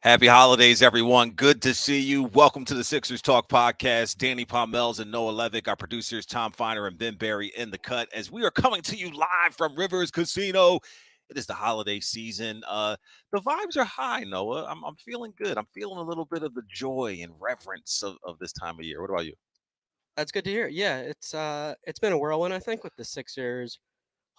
Happy holidays, everyone. Good to see you. Welcome to the Sixers Talk podcast. Danny Pommells and Noah Levick, our producers, Tom Finer and Ben Berry in the cut, as we are coming to you live from Rivers Casino. It is the holiday season. The vibes are high, Noah. I'm feeling good. I'm feeling a little bit of the joy and reverence of this time of year. What about you? That's good to hear. Yeah, it's been a whirlwind, I think, with the Sixers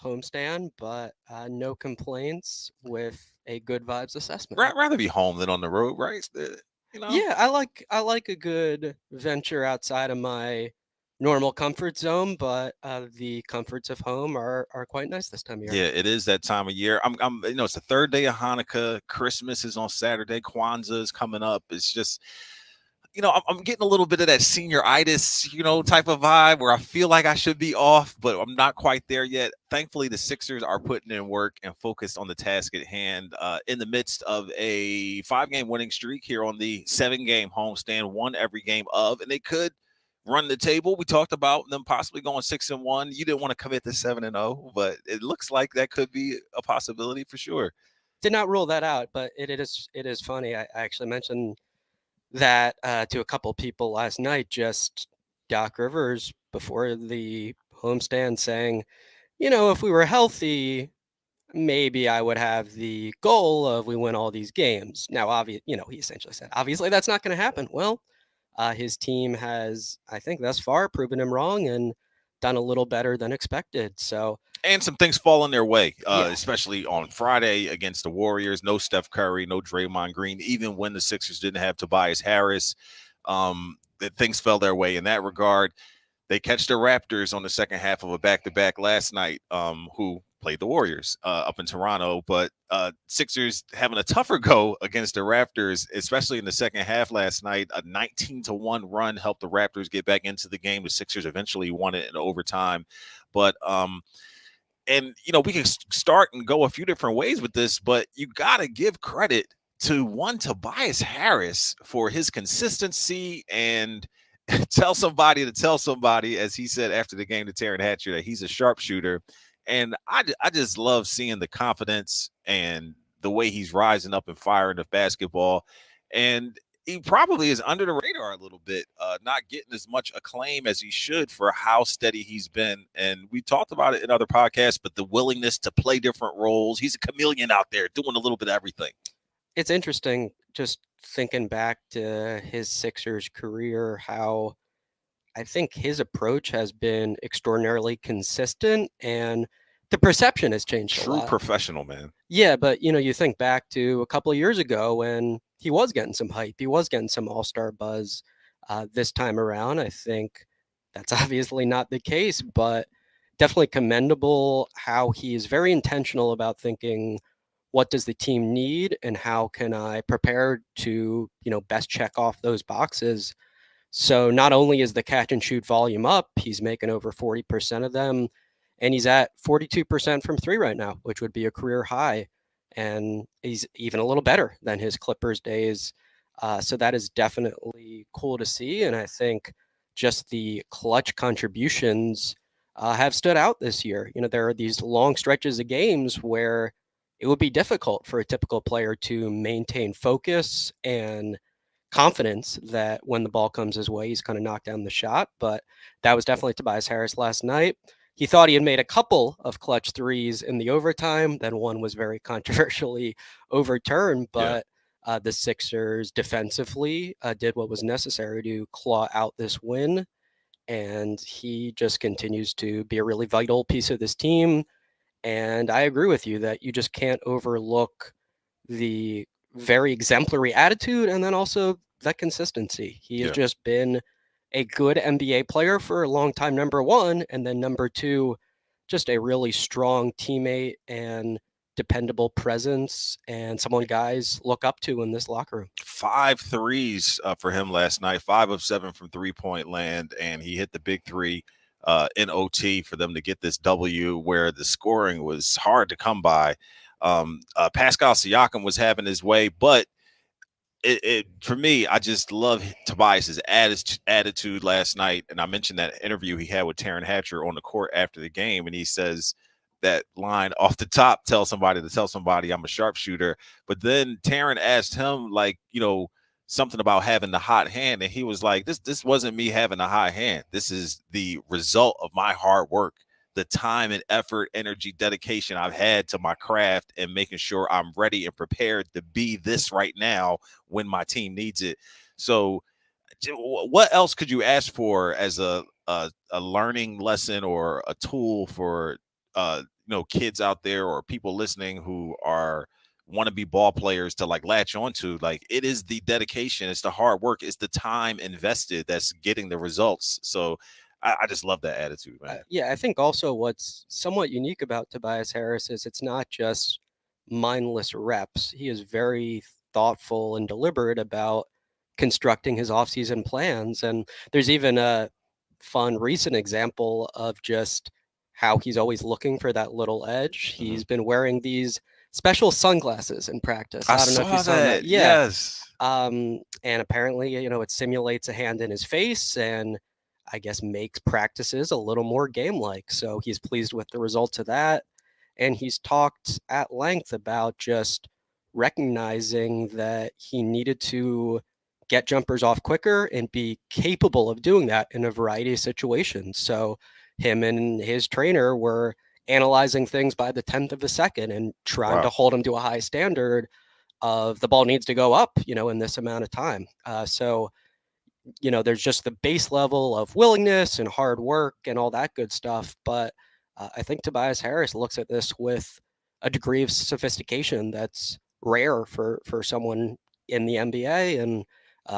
homestand, but no complaints with a good vibes assessment. Rather be home than on the road, right? You know? Yeah, I like a good venture outside of my normal comfort zone, but the comforts of home are quite nice this time of year. Yeah, it is that time of year. It's the third day of Hanukkah. Christmas is on Saturday. Kwanzaa is coming up. It's just, I'm getting a little bit of that senioritis, type of vibe where I feel like I should be off, but I'm not quite there yet. Thankfully, the Sixers are putting in work and focused on the task at hand in the midst of a 5-game winning streak here on the 7-game homestand, won every game of, and they could run the table. We talked about them possibly going 6-1. You didn't want to commit to 7-0, but it looks like that could be a possibility for sure. Did not rule that out, but it is funny. I actually mentioned that to a couple people last night. Just Doc Rivers before the homestand saying, if we were healthy, maybe I would have the goal of we win all these games. Now, he essentially said, obviously that's not going to happen. Well, his team has, I think, thus far proven him wrong and done a little better than expected. So, And some things fall in their way, yeah, especially on Friday against the Warriors. No Steph Curry, no Draymond Green. Even when the Sixers didn't have Tobias Harris, that things fell their way in that regard. They catch the Raptors on the second half of a back-to-back last night, who played the Warriors up in Toronto. But Sixers having a tougher go against the Raptors, especially in the second half last night. A 19-1 run helped the Raptors get back into the game. The Sixers eventually won it in overtime. But we can start and go a few different ways with this, but you got to give credit to one Tobias Harris for his consistency and tell somebody, as he said after the game to Taryn Hatcher, that he's a sharpshooter. And I just love seeing the confidence and the way he's rising up and firing the basketball. And he probably is under the radar a little bit, not getting as much acclaim as he should for how steady he's been. And we talked about it in other podcasts, but the willingness to play different roles. He's a chameleon out there doing a little bit of everything. it's interesting just thinking back to his Sixers career, how I think his approach has been extraordinarily consistent and the perception has changed a True lot. professional, man. Yeah, but you think back to a couple of years ago when he was getting some hype, he was getting some all-star buzz. This time around, I think that's obviously not the case, but definitely commendable how he is very intentional about thinking, what does the team need and how can I prepare to, best check off those boxes. So not only is the catch and shoot volume up, he's making over 40% of them, and he's at 42% from three right now, which would be a career high. And he's even a little better than his Clippers days. So that is definitely cool to see. And I think just the clutch contributions have stood out this year. There are these long stretches of games where it would be difficult for a typical player to maintain focus and confidence that when the ball comes his way, he's going to knock down the shot. But that was definitely Tobias Harris last night. He thought he had made a couple of clutch threes in the overtime. Then one was very controversially overturned. Yeah. But the Sixers defensively did what was necessary to claw out this win. And he just continues to be a really vital piece of this team. And I agree with you that you just can't overlook the very exemplary attitude and then also that consistency. He has Yeah. just been a good NBA player for a long time, number one. And then number two, just a really strong teammate and dependable presence and someone guys look up to in this locker room. 5 threes for him last night, 5 of 7 from 3-point land, and he hit the big three in OT for them to get this W where the scoring was hard to come by. Pascal Siakam was having his way, but for me, I just love Tobias's attitude last night. And I mentioned that interview he had with Taryn Hatcher on the court after the game, and he says, that line off the top, tell somebody to tell somebody I'm a sharpshooter. But then Taryn asked him, like, something about having the hot hand, and he was like, this wasn't me having a hot hand. This is the result of my hard work, the time and effort, energy, dedication I've had to my craft, and making sure I'm ready and prepared to be this right now when my team needs it. So what else could you ask for as a learning lesson or a tool for kids out there or people listening who are want to be ball players to like latch onto? Like, it is the dedication, it's the hard work, it's the time invested that's getting the results. So I just love that attitude, man. Yeah, I think also what's somewhat unique about Tobias Harris is it's not just mindless reps. He is very thoughtful and deliberate about constructing his offseason plans. And there's even a fun recent example of just how he's always looking for that little edge. Mm-hmm. He's been wearing these special sunglasses in practice. I I don't know if you saw saw that. that. Yeah. Yes. And apparently, it simulates a hand in his face and I guess makes practices a little more game-like. So he's pleased with the results of that. And he's talked at length about just recognizing that he needed to get jumpers off quicker and be capable of doing that in a variety of situations. So him and his trainer were analyzing things by the 10th of a second and trying to hold him to a high standard of the ball needs to go up, in this amount of time. So there's just the base level of willingness and hard work and all that good stuff. But I think Tobias Harris looks at this with a degree of sophistication that's rare for someone in the NBA, and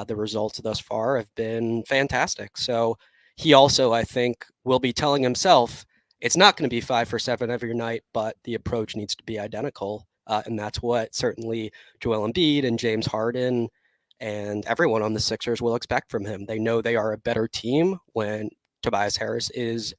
the results thus far have been fantastic. So he also, I think, will be telling himself it's not going to be 5 for 7 every night, but the approach needs to be identical. And that's what certainly Joel Embiid and James Harden and everyone on the Sixers will expect from him. They know they are a better team when Tobias Harris is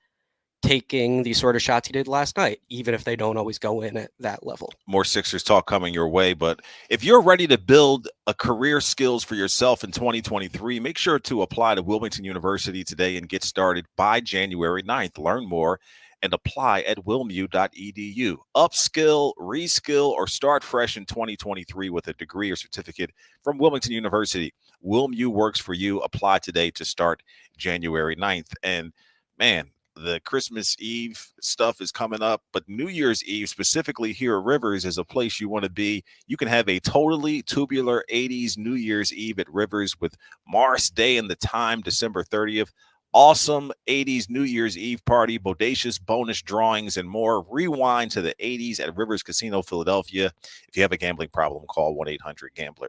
taking the sort of shots he did last night, even if they don't always go in at that level. More Sixers talk coming your way. But if you're ready to build a career skills for yourself in 2023, make sure to apply to Wilmington University today and get started by January 9th. Learn more and apply at wilmu.edu. Upskill, reskill, or start fresh in 2023 with a degree or certificate from Wilmington University. WilMU works for you. Apply today to start January 9th. And man, the Christmas Eve stuff is coming up, but New Year's Eve, specifically here at Rivers, is a place you want to be. You can have a totally tubular 80s New Year's Eve at Rivers with Morris Day and the Time, December 30th. Awesome 80s New Year's Eve party, bodacious bonus drawings, and more. Rewind to the 80s at Rivers Casino, Philadelphia. If you have a gambling problem, call 1-800-GAMBLER.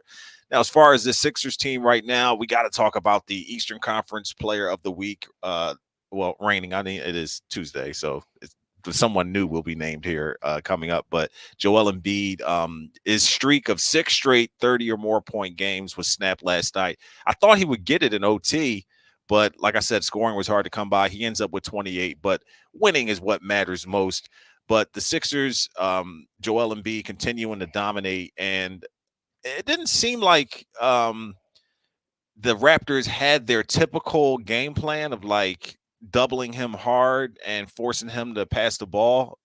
Now, as far as the Sixers team right now, we got to talk about the Eastern Conference Player of the Week. Reigning. I mean, it is Tuesday, so someone new will be named here coming up. But Joel Embiid, his streak of 6 straight 30 or more point games was snapped last night. I thought he would get it in OT, but like I said, scoring was hard to come by. He ends up with 28, but winning is what matters most. But the Sixers, Joel Embiid continuing to dominate, and it didn't seem like the Raptors had their typical game plan of like doubling him hard and forcing him to pass the ball.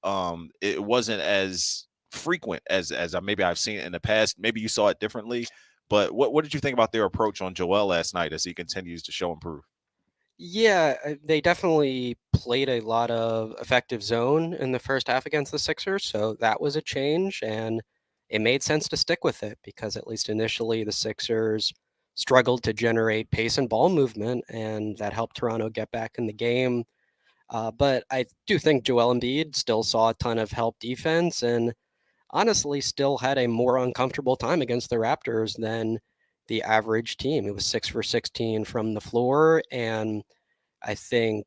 It wasn't as frequent as maybe I've seen it in the past. Maybe you saw it differently, but what did you think about their approach on Joel last night as he continues to show improve? Yeah, they definitely played a lot of effective zone in the first half against the Sixers, so that was a change, and it made sense to stick with it because at least initially the Sixers struggled to generate pace and ball movement, and that helped Toronto get back in the game. But I do think Joel Embiid still saw a ton of help defense and honestly still had a more uncomfortable time against the Raptors than the average team. It was 6 for 16 from the floor, and I think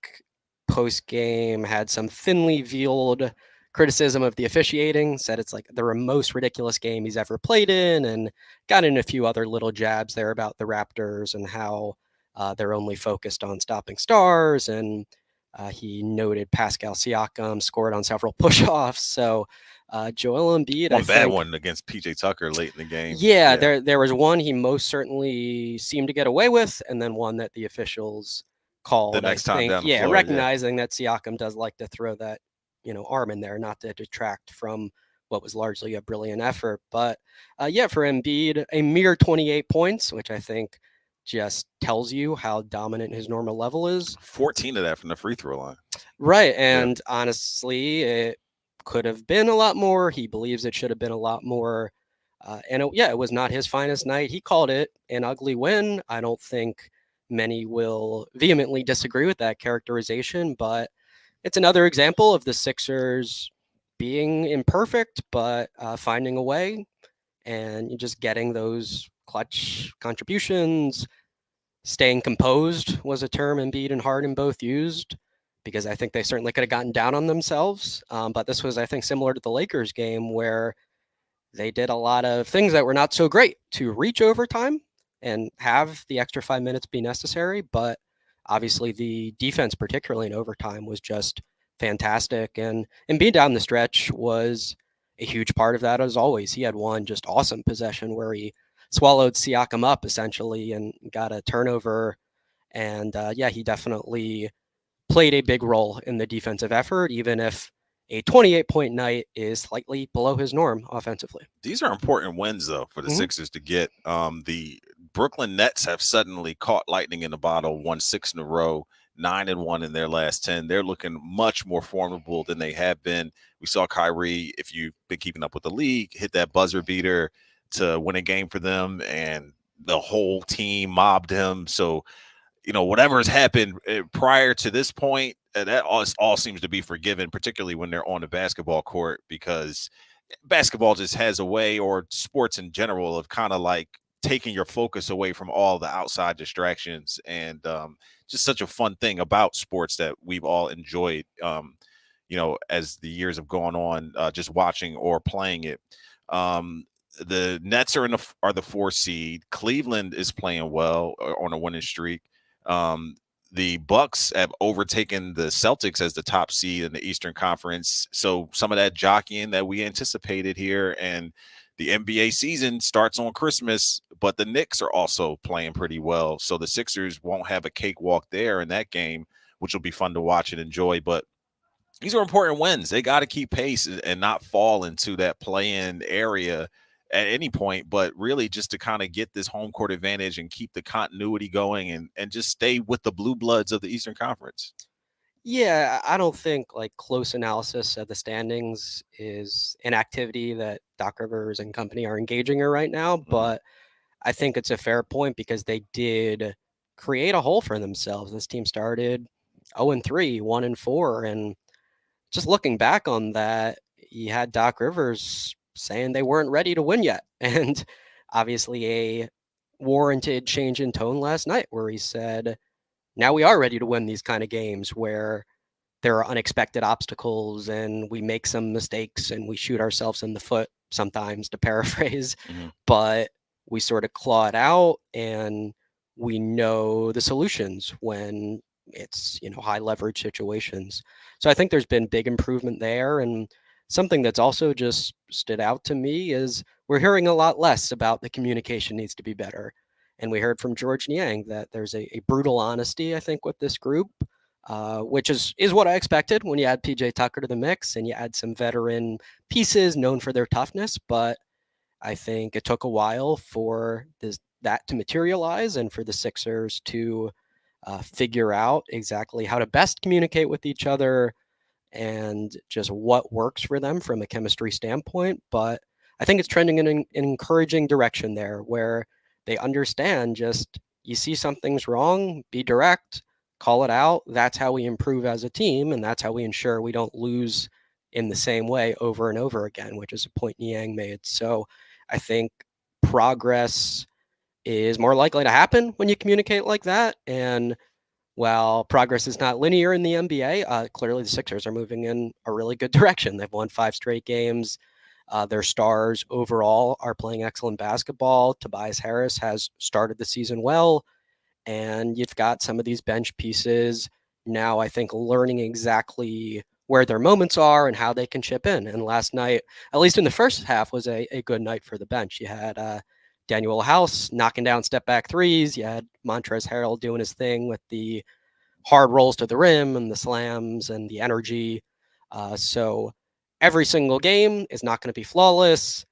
post game had some thinly veiled criticism of the officiating, said it's like the most ridiculous game he's ever played in, and got in a few other little jabs there about the Raptors and how they're only focused on stopping stars. And he noted Pascal Siakam scored on several push-offs. So Joel Embiid, One I bad think, one against PJ Tucker late in the game. yeah, there was one he most certainly seemed to get away with, and then one that the officials called. The next I time think, down the yeah, floor, recognizing that Siakam does like to throw that arm in there, not to detract from what was largely a brilliant effort. But yeah, for Embiid, a mere 28 points, which I think just tells you how dominant his normal level is. 14 of that from the free throw line. Right. Yeah. And honestly, it could have been a lot more. He believes it should have been a lot more. Yeah, it was not his finest night. He called it an ugly win. I don't think many will vehemently disagree with that characterization, but it's another example of the Sixers being imperfect, but finding a way and just getting those clutch contributions. Staying composed was a term Embiid and Harden both used because I think they certainly could have gotten down on themselves. But this was, I think, similar to the Lakers game where they did a lot of things that were not so great to reach overtime and have the extra 5 minutes be necessary. But obviously, the defense, particularly in overtime, was just fantastic. And being down the stretch was a huge part of that, as always. He had one just awesome possession where he swallowed Siakam up essentially and got a turnover. And yeah, he definitely played a big role in the defensive effort, even if a 28-point night is slightly below his norm offensively. These are important wins, though, for the Mhm. Sixers to get. The Brooklyn Nets have suddenly caught lightning in the bottle, won 6 in a row, 9-1 in their last 10. They're looking much more formidable than they have been. We saw Kyrie, if you've been keeping up with the league, hit that buzzer beater to win a game for them, and the whole team mobbed him. So, whatever has happened prior to this point, that all seems to be forgiven, particularly when they're on the basketball court, because basketball just has a way, or sports in general, of kind of like taking your focus away from all the outside distractions. And just such a fun thing about sports that we've all enjoyed, as the years have gone on, just watching or playing it. Um, the Nets are the 4 seed. Cleveland is playing well on a winning streak. Um, the Bucks have overtaken the Celtics as the top seed in the Eastern Conference. So some of that jockeying that we anticipated here, and the NBA season starts on Christmas, but the Knicks are also playing pretty well. So the Sixers won't have a cakewalk there in that game, which will be fun to watch and enjoy. But these are important wins. They got to keep pace and not fall into that play-in area at any point, but really just to kind of get this home court advantage and keep the continuity going, and just stay with the blue bloods of the Eastern Conference. Yeah, I don't think like close analysis of the standings is an activity that Doc Rivers and company are engaging in right now, but I think it's a fair point because they did create a hole for themselves. This team started 0-3, 1-4, and just looking back on that, you had Doc Rivers saying they weren't ready to win yet, and obviously a warranted change in tone last night where he said, "Now we are ready to win these kind of games where there are unexpected obstacles and we make some mistakes and we shoot ourselves in the foot sometimes," to paraphrase, Mm-hmm. but we sort of claw it out and we know the solutions when it's high leverage situations. So I think there's been big improvement there. And something that's also just stood out to me is we're hearing a lot less about the communication needs to be better. And we heard from George Niang that there's a brutal honesty, I think, with this group, which is what I expected when you add PJ Tucker to the mix and you add some veteran pieces known for their toughness. But I think it took a while for that to materialize and for the Sixers to figure out exactly how to best communicate with each other and just what works for them from a chemistry standpoint. But I think it's trending in an encouraging direction there where they understand just you see something's wrong, be direct, call it out. That's how we improve as a team. And that's how we ensure we don't lose in the same way over and over again, which is a point Niang made. So I think progress is more likely to happen when you communicate like that. And while progress is not linear in the NBA, clearly the Sixers are moving in a really good direction. They've won 5 straight games. Their stars overall are playing excellent basketball. Tobias Harris has started the season well, and you've got some of these bench pieces now, I think, learning exactly where their moments are and how they can chip in. And last night, at least in the first half, was a good night for the bench. You had Daniel House knocking down step back threes. You had Montrezl Harrell doing his thing with the hard rolls to the rim and the slams and the energy. So every single game is not going to be flawless.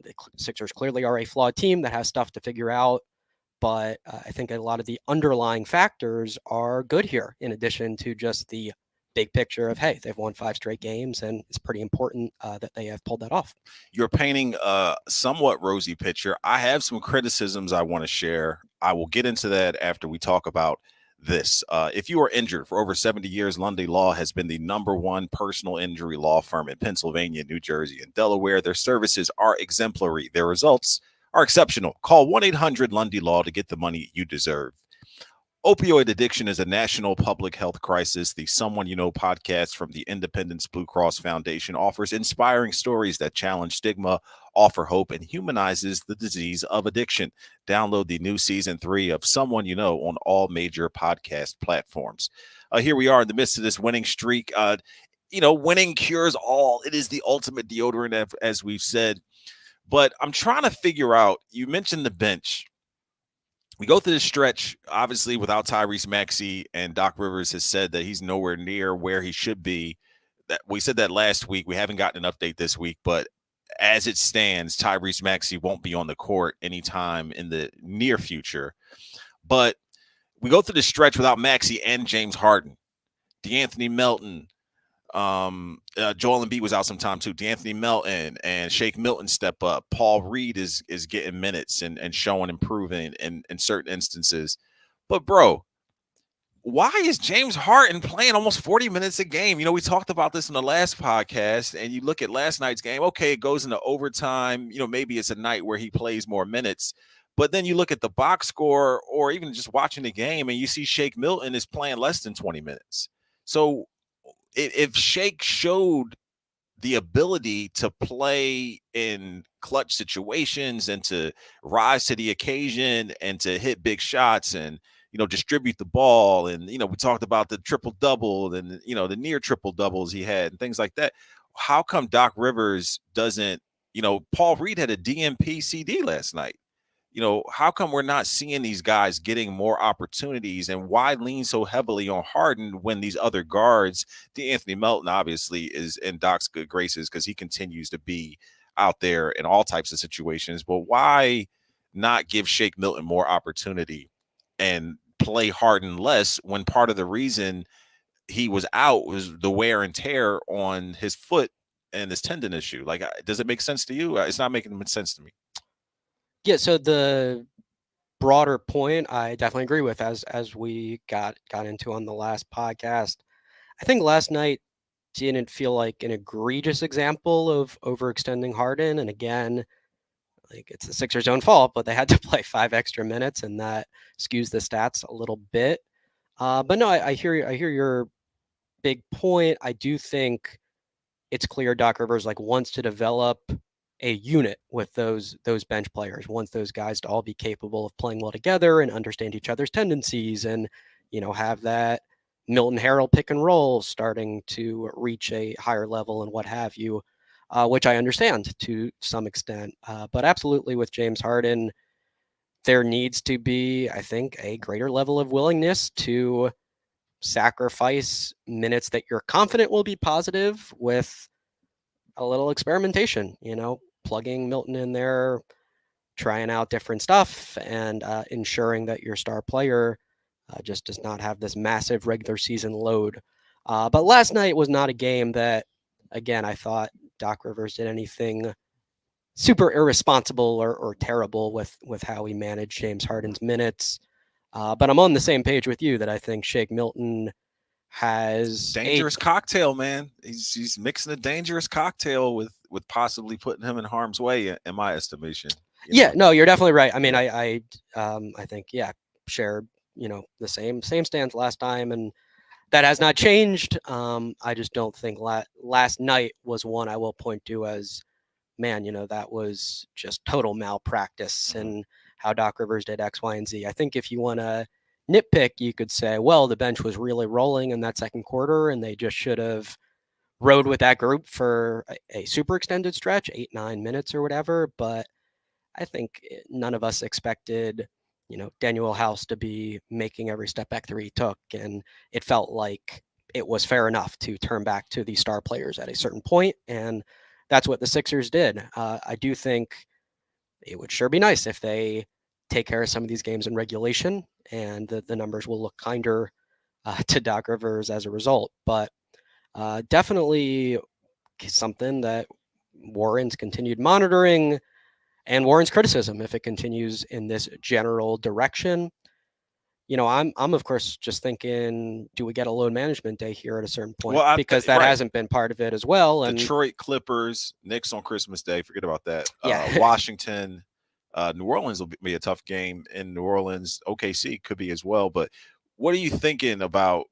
The Sixers clearly are a flawed team that has stuff to figure out. But I think a lot of the underlying factors are good here, in addition to just the big picture of, hey, they've won 5 straight games, and it's pretty important that they have pulled that off. You're painting a somewhat rosy picture. I have some criticisms I want to share. I will get into that after we talk about this. If you are injured for over 70 years, Lundy Law has been the number one personal injury law firm in Pennsylvania, New Jersey, and Delaware. Their services are exemplary. Their results are exceptional. Call 1-800 Lundy Law to get the money you deserve. Opioid addiction is a national public health crisis. The Someone You Know podcast from the Independence Blue Cross Foundation offers inspiring stories that challenge stigma, offer hope, and humanizes the disease of addiction. Download the new season 3 of Someone You Know on all major podcast platforms. Here we are in the midst of this winning streak. Winning cures all. It is the ultimate deodorant, as we've said. But I'm trying to figure out, you mentioned the bench. We go through this stretch, obviously, without Tyrese Maxey, and Doc Rivers has said that he's nowhere near where he should be. That we said that last week. We haven't gotten an update this week, but as it stands, Tyrese Maxey won't be on the court anytime in the near future. But we go through this stretch without Maxey and James Harden, DeAnthony Melton, Joel Embiid was out some time too. D'Anthony Melton and Shake Milton step up. Paul Reed is getting minutes and showing improving in certain instances. But bro, why is James Harden playing almost 40 minutes a game? We talked about this in the last podcast, and you look at last night's game. Okay, it goes into overtime. Maybe it's a night where he plays more minutes. But then you look at the box score, or even just watching the game, and you see Shake Milton is playing less than 20 minutes. So if Shake showed the ability to play in clutch situations and to rise to the occasion and to hit big shots and distribute the ball, and we talked about the triple double and the near triple doubles he had and things like that. How come Doc Rivers doesn't? Paul Reed had a DMP CD last night. How come we're not seeing these guys getting more opportunities, and why lean so heavily on Harden when these other guards, Anthony Melton obviously is in Doc's good graces because he continues to be out there in all types of situations, but why not give Shake Milton more opportunity and play Harden less when part of the reason he was out was the wear and tear on his foot and this tendon issue? Like, does it make sense to you? It's not making sense to me. Yeah, so the broader point I definitely agree with, as we got into on the last podcast. I think last night didn't feel like an egregious example of overextending Harden. And again, like, it's the Sixers' own fault, but they had to play 5 extra minutes, and that skews the stats a little bit. But no, I hear your big point. I do think it's clear Doc Rivers wants to develop a unit with those bench players, wants those guys to all be capable of playing well together and understand each other's tendencies, and have that Milton Harrell pick and roll starting to reach a higher level and what have you, which I understand to some extent. But absolutely, with James Harden, there needs to be, I think, a greater level of willingness to sacrifice minutes that you're confident will be positive with a little experimentation, plugging Milton in there, trying out different stuff, and ensuring that your star player just does not have this massive regular season load. But last night was not a game that, again, I thought Doc Rivers did anything super irresponsible or terrible with how he managed James Harden's minutes. But I'm on the same page with you that I think Shake Milton has dangerous cocktail, man. He's mixing a dangerous cocktail with possibly putting him in harm's way, in my estimation. Yeah, no, you're definitely right. I mean, I think, yeah, shared the same stance last time, and that has not changed. I just don't think last night was one I will point to as, man, that was just total malpractice and how Doc Rivers did X, Y, and Z. I think if you want to nitpick, you could say, well, the bench was really rolling in that second quarter, and they just should have rode with that group for a super extended stretch, 8-9 minutes or whatever. But I think none of us expected, Daniel House to be making every step back three he took, and it felt like it was fair enough to turn back to the star players at a certain point, and that's what the Sixers did. I do think it would sure be nice if they take care of some of these games in regulation, and the numbers will look kinder to Doc Rivers as a result. But definitely something that warrants continued monitoring and warrants criticism if it continues in this general direction. I'm of course just thinking, do we get a load management day here at a certain point? Well, Because that right. hasn't been part of it as well. And Detroit Clippers, Knicks on Christmas Day. Forget about that. yeah, Washington, New Orleans will be a tough game. In New Orleans, OKC could be as well. But what are you thinking about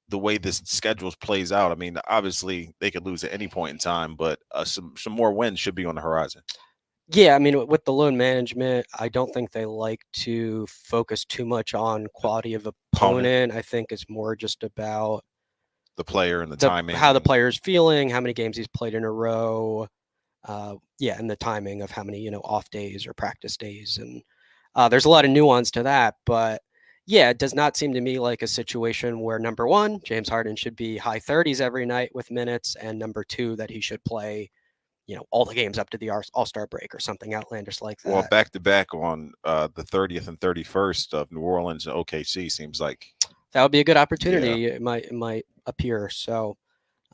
the way this schedule plays out? I mean, obviously they could lose at any point in time, but some more wins should be on the horizon. yeah, I mean, with the load management, I don't think they like to focus too much on quality of opponent. I think it's more just about the player and the timing, how the player's feeling, how many games he's played in a row. And the timing of how many off days or practice days, and there's a lot of nuance to that. But yeah, it does not seem to me like a situation where number one, James Harden should be high 30s every night with minutes, and number two, that he should play all the games up to the All-Star break or something outlandish like that. Well, back to back on the 30th and 31st of New Orleans and OKC seems like that would be a good opportunity. Yeah. It might appear. So,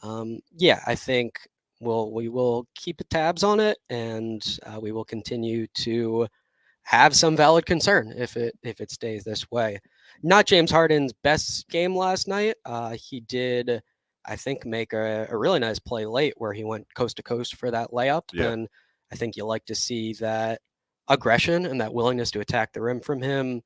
I think we will keep tabs on it, and we will continue to have some valid concern if it stays this way. Not James Harden's best game last night. He did, I think, make a really nice play late where he went coast to coast for that layup. Yeah. And I think you like to see that aggression and that willingness to attack the rim from him.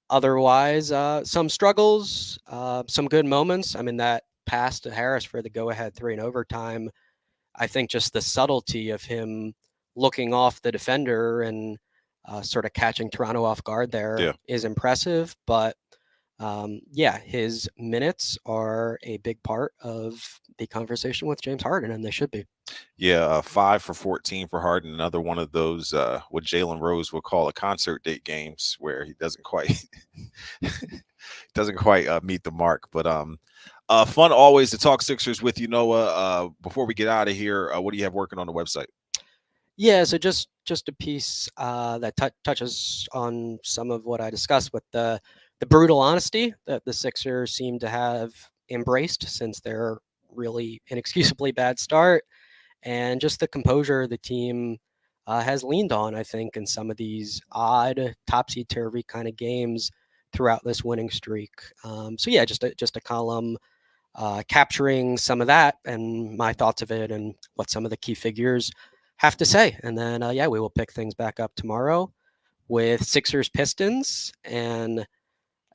Otherwise, some struggles, some good moments. I mean, that pass to Harris for the go-ahead 3 in overtime, I think just the subtlety of him looking off the defender and sort of catching Toronto off guard there is impressive. But his minutes are a big part of the conversation with James Harden, and they should be. Yeah, 5 for 14 for Harden. Another one of those what Jalen Rose would call a concert date games where he doesn't quite meet the mark. But fun always to talk Sixers with you, Noah. Before we get out of here, what do you have working on the website? Yeah, so just a piece that touches on some of what I discussed with the brutal honesty that the Sixers seem to have embraced since their really inexcusably bad start, and just the composure the team has leaned on, I think, in some of these odd topsy-turvy kind of games throughout this winning streak. Just a column capturing some of that and my thoughts of it and what some of the key figures have to say. And then, we will pick things back up tomorrow with Sixers Pistons, and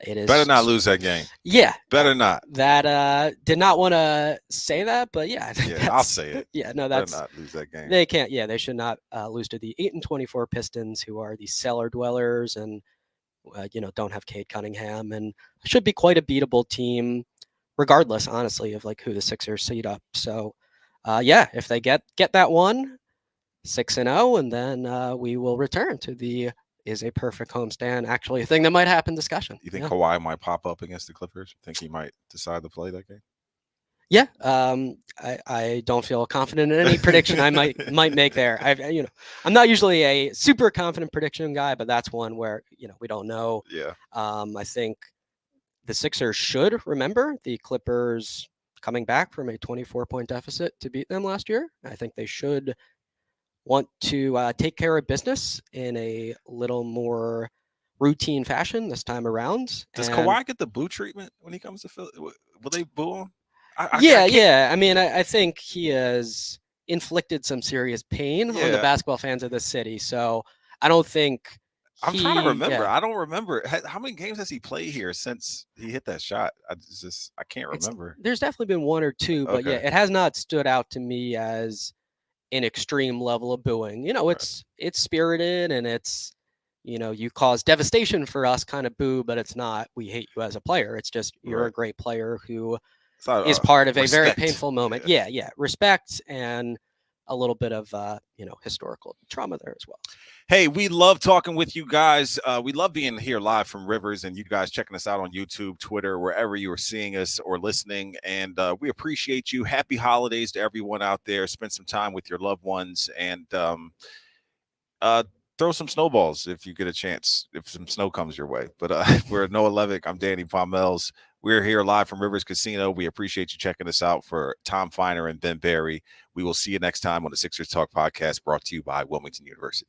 it is better not lose that game. Yeah, better not. That did not want to say that, but yeah, I'll say it. Yeah, no, that's better not lose that game. They can't. Yeah, they should not lose to the 8-24 Pistons, who are the cellar dwellers and don't have Cade Cunningham, and should be quite a beatable team, regardless, honestly, of like who the Sixers seed up. So, if they get that one, 6-0, and then we will return to the is a perfect homestand actually a thing that might happen discussion. You think Kawhi might pop up against the Clippers? You think he might decide to play that game? Yeah, I don't feel confident in any prediction I might make there. I'm not usually a super confident prediction guy, but that's one where we don't know. Yeah. I think the Sixers should remember the Clippers coming back from a 24-point deficit to beat them last year. I think they should want to take care of business in a little more routine fashion this time around. Does Kawhi get the boo treatment when he comes to Philly? Will they boo him? I mean, I think he has inflicted some serious pain on the basketball fans of the city. So I don't think I'm trying to remember. I don't remember. How many games has he played here since he hit that shot? I can't remember. There's definitely been one or two, but it has not stood out to me as an extreme level of booing. It's spirited, and it's, you cause devastation for us kind of boo, but it's not, we hate you as a player. It's just, you're a great player who is part of a very painful moment. Yeah. Respect and a little bit of historical trauma there as well. Hey, we love talking with you guys. We love being here live from Rivers and you guys checking us out on YouTube, Twitter, wherever you are seeing us or listening. And we appreciate you. Happy holidays to everyone out there. Spend some time with your loved ones and uh, throw some snowballs if you get a chance, if some snow comes your way. But we're Noah Levick. I'm Danny Pommells. We're here live from Rivers Casino. We appreciate you checking us out. For Tom Feiner and Ben Barry, we will see you next time on the Sixers Talk podcast brought to you by Wilmington University.